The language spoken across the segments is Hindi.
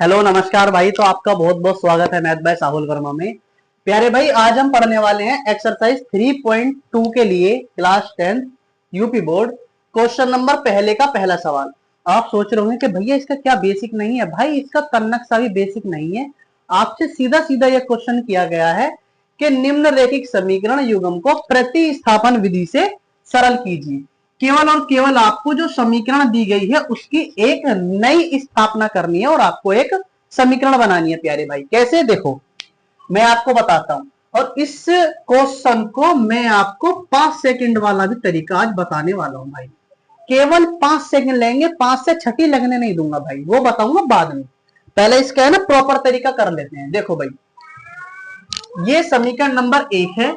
हेलो नमस्कार भाई। तो आपका बहुत बहुत स्वागत है मैथ बाय साहुल वर्मा में। प्यारे भाई, आज हम पढ़ने वाले हैं एक्सरसाइज 3.2 के लिए class 10 UP board question number पहले का पहला सवाल। आप सोच रहे होंगे कि भैया इसका क्या बेसिक नहीं है। भाई इसका तन्नक सा भी बेसिक नहीं है। आपसे सीधा सीधा यह क्वेश्चन किया गया है कि निम्नलिखित समीकरण युग्म को प्रतिस्थापन विधि से सरल कीजिए। केवल और केवल आपको जो समीकरण दी गई है उसकी एक नई स्थापना करनी है और आपको एक समीकरण बनानी है। प्यारे भाई कैसे, देखो मैं आपको बताता हूं। और इस क्वेश्चन को मैं आपको 5 सेकंड वाला भी तरीका आज बताने वाला हूं भाई। केवल 5 सेकंड लेंगे, 5 से 6 लगने नहीं दूंगा भाई, वो बताऊंगा बाद में। पहले इसका है ना प्रॉपर तरीका कर लेते हैं। देखो भाई, ये समीकरण नंबर 1 है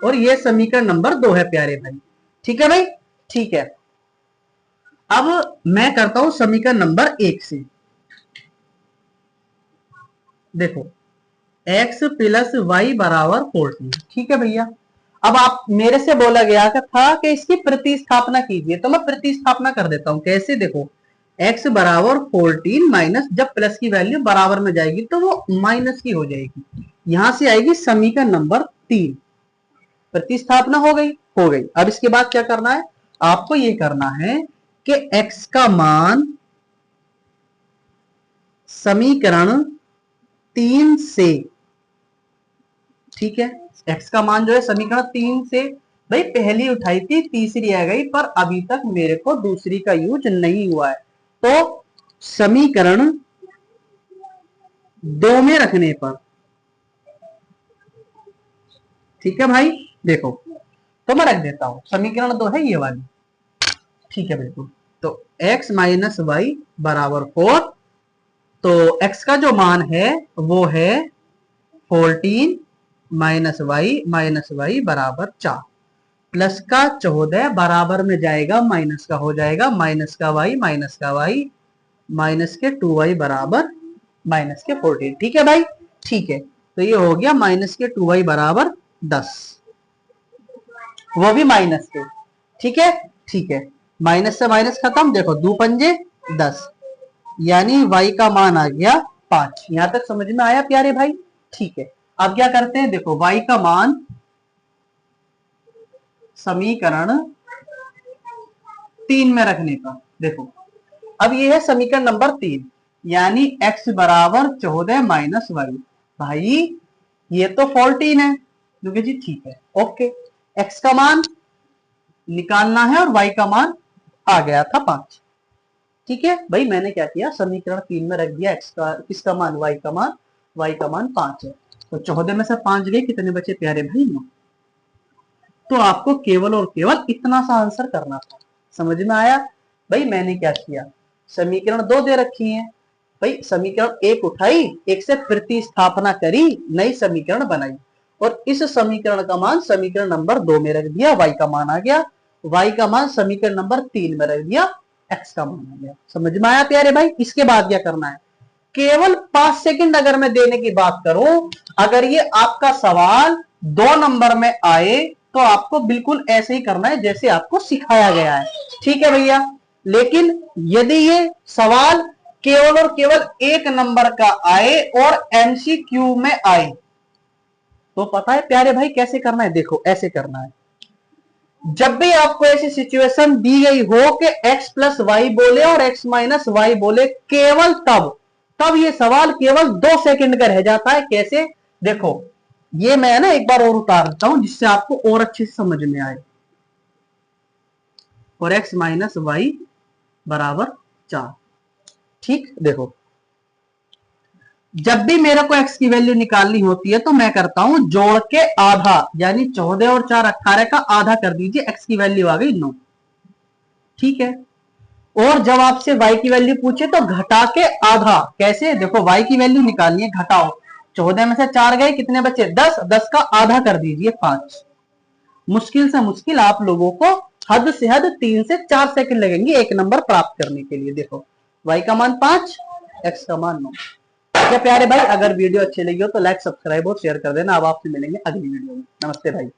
और ये समीकरण नंबर 2 है प्यारे भाई। ठीक है भाई, ठीक है। अब मैं करता हूं समीकरण नंबर 1 से। देखो x प्लस वाई बराबर 14। ठीक है भैया। अब आप मेरे से बोला गया था कि इसकी प्रतिस्थापना कीजिए, तो मैं प्रतिस्थापना कर देता हूं। कैसे, देखो x बराबर 14 माइनस, जब प्लस की वैल्यू बराबर में जाएगी तो वो माइनस की हो जाएगी। यहां से आएगी समीकरण नंबर 3। प्रतिस्थापना हो गई, हो गई। अब इसके बाद क्या करना है, आपको ये करना है कि x का मान समीकरण 3 से, ठीक है, x का मान जो है समीकरण 3 से, भाई पहली उठाई थी तीसरी आ गई, पर अभी तक मेरे को दूसरी का यूज नहीं हुआ है। तो समीकरण 2 में रखने पर, ठीक है भाई, देखो तो मैं रख देता हूं समीकरण 2 है ये वाली। ठीक है बिल्कुल। तो x माइनस वाई बराबर 4। तो x का जो मान है वो है 14 माइनस वाई बराबर 4, प्लस का 14 बराबर में जाएगा माइनस का हो जाएगा, माइनस का वाई माइनस के 2y बराबर माइनस के 14। ठीक है भाई, ठीक है। तो ये हो गया माइनस के 2y बराबर 10, वो भी माइनस के। ठीक है, ठीक है। माइनस से माइनस खत्म, देखो 2 पंजे 10, यानी y का मान आ गया 5। यहां तक समझ में आया प्यारे भाई? ठीक है। अब क्या करते हैं, देखो y का मान समीकरण 3 में रखने का, देखो अब ये है समीकरण नंबर 3, यानी x बराबर 14 माइनस वाई। भाई ये तो 14 है, क्योंकि जी ठीक है, ओके। x का मान निकालना है और y का मान आ गया था 5। ठीक है भाई, मैंने क्या किया, समीकरण 3 में रख दिया x का, किसका मान, y का मान, y का मान 5 है। तो 14 में से 5 गए, कितने बचे प्यारे भाई, 9। तो आपको केवल और केवल इतना सा आंसर करना था। समझ में आया भाई? मैंने क्या किया, समीकरण 2 दे रखी है भाई, समीकरण 1 उठाई, एक से प्रतिस्थापना करी, नई समीकरण बनाई, और इस समीकरण का मान समीकरण नंबर 2 में रख दिया, y का मान आ गया, y का मान समीकरण नंबर 3 में रख दिया, x का मान आ गया। समझ में आया प्यारे भाई? इसके बाद क्या करना है, केवल 5 सेकंड अगर मैं देने की बात करूं, अगर ये आपका सवाल 2 नंबर में आए तो आपको बिल्कुल ऐसे ही करना है जैसे आपको सिखाया गया है। ठीक है भैया। लेकिन यदि ये सवाल केवल और केवल 1 नंबर का आए और एमसीक्यू में आए, तो पता है प्यारे भाई कैसे करना है, देखो ऐसे करना है। जब भी आपको ऐसी सिचुएशन दी गई हो कि x प्लस वाई बोले और x माइनस वाई बोले, केवल तब ये सवाल केवल 2 सेकंड का रह जाता है। कैसे, देखो ये मैं ना एक बार और उतार देता हूं जिससे आपको और अच्छे से समझ में आए। और x माइनस वाई बराबर 4। ठीक, देखो जब भी मेरे को x की वैल्यू निकालनी होती है तो मैं करता हूं जोड़ के आधा, यानी 14 और 4 18 का आधा कर दीजिए, x की वैल्यू आ गई 9। ठीक है। और जब आपसे y की वैल्यू पूछे तो घटा के आधा। कैसे, देखो y की वैल्यू निकालनी है, घटाओ, 14 में से 4 गए, कितने बचे 10, 10 का आधा कर दीजिए 5। मुश्किल से मुश्किल आप लोगों को हद से हद 3 से 4 सेकंड लगेंगे एक नंबर प्राप्त करने के लिए। देखो y का मान 5, x का मान 9। क्या प्यारे भाई, अगर वीडियो अच्छी लगी हो तो लाइक सब्सक्राइब और शेयर कर देना। अब आपसे मिलेंगे अगली वीडियो में। नमस्ते भाई।